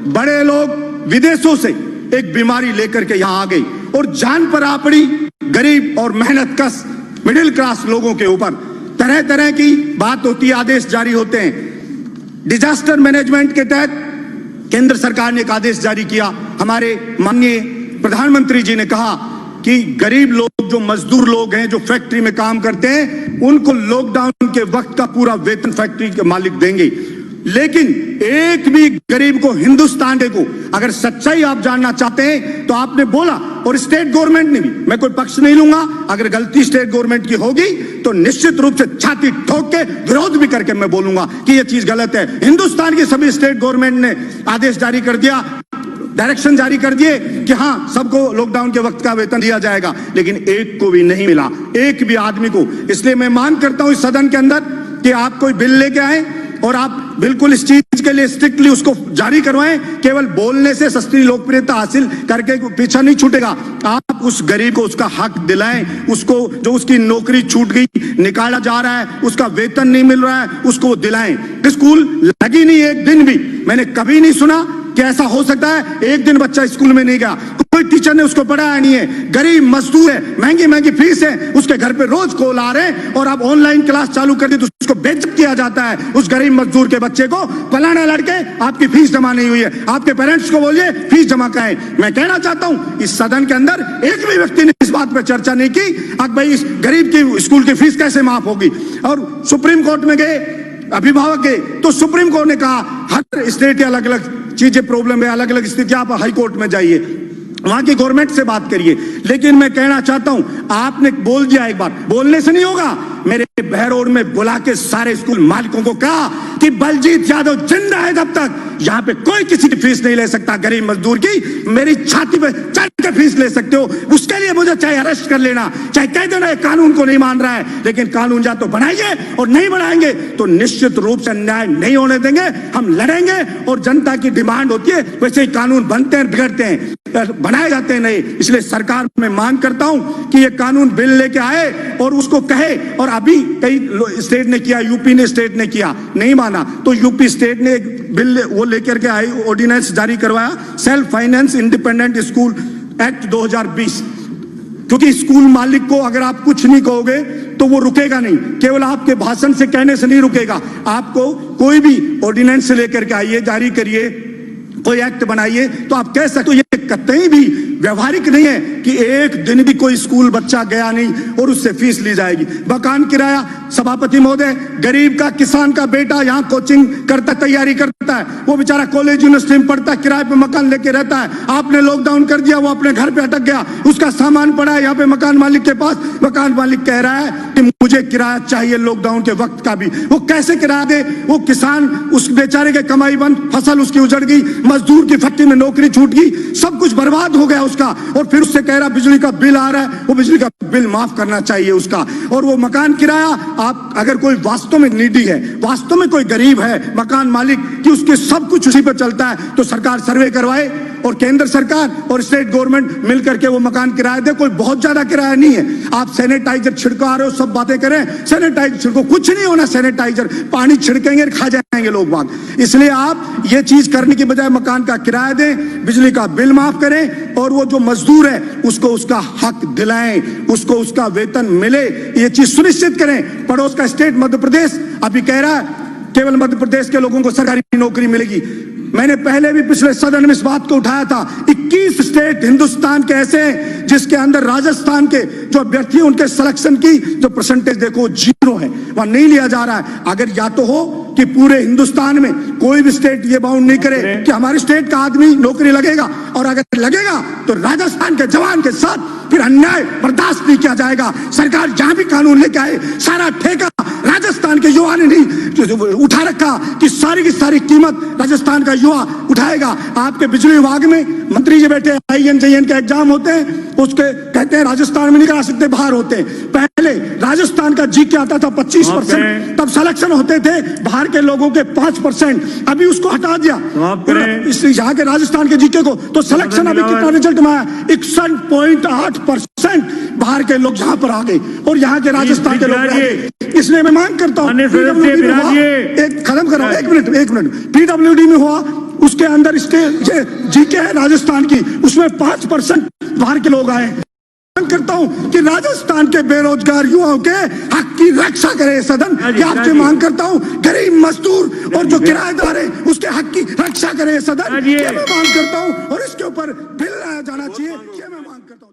बड़े लोग विदेशों से एक बीमारी लेकर के यहां आ गई और जान पर आ पड़ी गरीब और मेहनत कश मिडिल क्लास लोगों के ऊपर। तरह तरह की बात होती है, आदेश जारी होते हैं। डिजास्टर मैनेजमेंट के तहत केंद्र सरकार ने एक आदेश जारी किया। हमारे माननीय प्रधानमंत्री जी ने कहा कि गरीब लोग, जो मजदूर लोग हैं, जो फैक्ट्री में काम करते हैं, उनको लॉकडाउन के वक्त का पूरा वेतन फैक्ट्री के मालिक देंगे। लेकिन एक भी गरीब को, हिंदुस्तान को, अगर सच्चाई आप जानना चाहते हैं तो आपने बोला, और स्टेट गवर्नमेंट ने भी, मैं कोई पक्ष नहीं लूंगा, अगर गलती स्टेट गवर्नमेंट की होगी तो निश्चित रूप से छाती ठोक के विरोध भी करके मैं बोलूंगा कि यह चीज गलत है। हिंदुस्तान की सभी स्टेट गवर्नमेंट ने आदेश जारी कर दिया, डायरेक्शन जारी कर दिए कि हां सबको लॉकडाउन के वक्त का वेतन दिया जाएगा, लेकिन एक को भी नहीं मिला, एक भी आदमी को। इसलिए मैं मांग करता हूं इस सदन के अंदर कि आप कोई बिल लेके आए और आप बिल्कुल इस चीज के लिए स्ट्रिक्टली उसको जारी करवाएं। केवल बोलने से सस्ती लोकप्रियता हासिल करके पीछा नहीं छूटेगा। आप उस गरीब को उसका हक दिलाएं, उसको जो उसकी नौकरी छूट गई, निकाला जा रहा है, उसका वेतन नहीं मिल रहा है, उसको दिलाएं। स्कूल लगी नहीं एक दिन भी, मैंने कभी नहीं सुना कि ऐसा हो सकता है एक दिन बच्चा स्कूल में नहीं गया, कोई टीचर ने उसको पढ़ाया नहीं है। गरीब मजदूर है, महंगी महंगी फीस है, उसके घर पे रोज कॉल आ रहे हैं और आप ऑनलाइन क्लास चालू कर दी तो उसको बेइज्जत किया जाता है। उस गरीब मजदूर के बच्चे को, फलाना लड़के आपकी फीस जमा नहीं हुई है, आपके पेरेंट्स को बोलिए फीस जमा कराएं। मैं कहना चाहता हूं इस सदन के अंदर एक भी व्यक्ति ने इस बात पर चर्चा नहीं की अब भाई इस गरीब की स्कूल की फीस कैसे माफ होगी। और सुप्रीम कोर्ट में गए, अभिभावक गए, तो सुप्रीम कोर्ट ने कहा हर स्टेट की अलग अलग चीजें प्रॉब्लम है, अलग अलग स्थिति, आप हाई कोर्ट में जाइए, वहां की गवर्नमेंट से बात करिए। लेकिन मैं कहना चाहता हूं, आपने बोल दिया एक बार, बोलने से नहीं होगा। मेरे बहरोड में बुला के सारे स्कूल मालिकों को कहा कि बलजीत यादव जिंदा है जब तक यहां पे कोई किसी की फीस नहीं ले सकता। गरीब मजदूर की मेरी छाती पे चढ़ के फीस ले सकते हो, उसके लिए मुझे चाहे अरेस्ट कर लेना, चाहे कह देना कानून को नहीं मान रहा है, लेकिन कानून या तो बनाइए और नहीं बनाएंगे तो निश्चित रूप से अन्याय नहीं होने देंगे। हम लड़ेंगे और जनता की डिमांड होती है वैसे ही कानून बनते हैं, बिगड़ते हैं, बनाए जाते हैं नहीं। इसलिए सरकार में मांग करता हूं कि ये कानून बिल लेके आए और उसको कहे। और अभी कई स्टेट ने किया, यूपी ने स्टेट ने किया, नहीं माना तो यूपी स्टेट ने एक बिल वो लेकर के आई, ऑर्डिनेंस जारी करवाया, self finance independent school act 2020। क्योंकि स्कूल मालिक को अगर आप कुछ नहीं कहोगे तो वो रुकेगा नहीं, केवल आपके भाषण से कहने से नहीं रुकेगा। आपको कोई भी ऑर्डिनेंस लेकर के आइए, जारी करिए, कोई एक्ट बनाइए तो आप कह सकते हो। ये कतई भी व्यवहारिक नहीं है कि एक दिन भी कोई स्कूल बच्चा गया नहीं और उससे फीस ली जाएगी। मकान किराया, सभापति महोदय, गरीब का, किसान का बेटा यहाँ कोचिंग करता, तैयारी करता है, वो बेचारा कॉलेज यूनिवर्सिटी में पढ़ता है, किराए पे मकान लेके रहता है। आपने लॉकडाउन कर दिया, वो अपने घर पे अटक गया, उसका सामान पड़ा है यहाँ पे मकान मालिक के पास। मकान मालिक कह रहा है कि मुझे किराया चाहिए लॉकडाउन के वक्त का भी, वो कैसे किराया दे? वो किसान, उस बेचारे के कमाई बंद, फसल उसकी उजड़ गई, मजदूर की फैक्ट्री में नौकरी छूट गई, सब कुछ बर्बाद हो गया उसका। और फिर उससे कह रहा बिजली का बिल आ रहा है, वो बिजली का बिल माफ करना चाहिए उसका। और वो मकान किराया, आप अगर कोई वास्तव में नीडी है, वास्तव में कोई गरीब है, मकान मालिक कि उसके सब कुछ उसी पर चलता है, तो सरकार सर्वे करवाए और केंद्र सरकार और स्टेट गवर्नमेंट मिलकर के वो मकान किराया दे। कोई बहुत ज्यादा किराया नहीं है। आप सैनिटाइजर छिड़का रहे हो, सब बातें करें, सैनिटाइजर छिड़को, कुछ नहीं होना सैनिटाइजर, पानी छिड़केंगे खा जाएंगे लोग बाग। इसलिए आप ये चीज करने की बजाय मकान का किराया दें, बिजली का बिल माफ करें और वो जो मजदूर है उसको उसका हक दिलाएं, उसको उसका वेतन मिले, ये चीज सुनिश्चित करें। पड़ोस का स्टेट मध्य प्रदेश अभी कह रहा है केवल मध्य प्रदेश के लोगों को सरकारी नौकरी मिलेगी। मैंने पहले भी पिछले सदन में इस बात को उठाया था। 21 स्टेट हिंदुस्तान के ऐसे हैं जिसके अंदर राजस्थान के जो अभ्यर्थी हैं उनके सिलेक्शन की जो परसेंटेज देखो 0 है, वहां नहीं लिया जा रहा है। अगर या तो हो कि पूरे हिंदुस्तान में कोई भी स्टेट ये बाउंड नहीं करे कि हमारे स्टेट का आदमी नौकरी लगेगा, और अगर लगेगा तो राजस्थान के जवान के साथ फिर अन्याय बर्दाश्त नहीं किया जाएगा। सरकार जहां भी कानून लेके आए, सारा ठेका राजस्थान के युवा ने नहीं उठा रखा कि सारी की सारी कीमत राजस्थान का युवा उठाएगा। आपके बिजली विभाग में मंत्री जी बैठे, INJN के एग्जाम होते हैं, उसके कहते हैं राजस्थान में नहीं करा सकते, बाहर होते हैं। पहले राजस्थान का GK आता था 25%, तब सिलेक्शन होते थे बाहर के लोगों के 5%, अभी उसको हटा दिया यहाँ के राजस्थान के GK को, तो सिलेक्शन अभी कितना रिजल्ट में आया, 61.8% बाहर के लोग यहाँ पर आ गए और यहाँ के राजस्थान के लोग रह गए। इसलिए मैं मांग करता हूँ, एक खत्म करो, एक मिनट, PWD में हुआ उसके अंदर जीके है राजस्थान की, उसमें 5% बाहर के लोग आए। मांग करता हूं कि राजस्थान के बेरोजगार युवाओं के हक की रक्षा करे सदन। क्या आपसे मांग करता हूं गरीब मजदूर और जो किराएदार है उसके हक की रक्षा करे सदन। क्या मैं मांग करता हूं और इसके ऊपर बिल लाया जाना चाहिए। क्या मैं मांग करता हूं।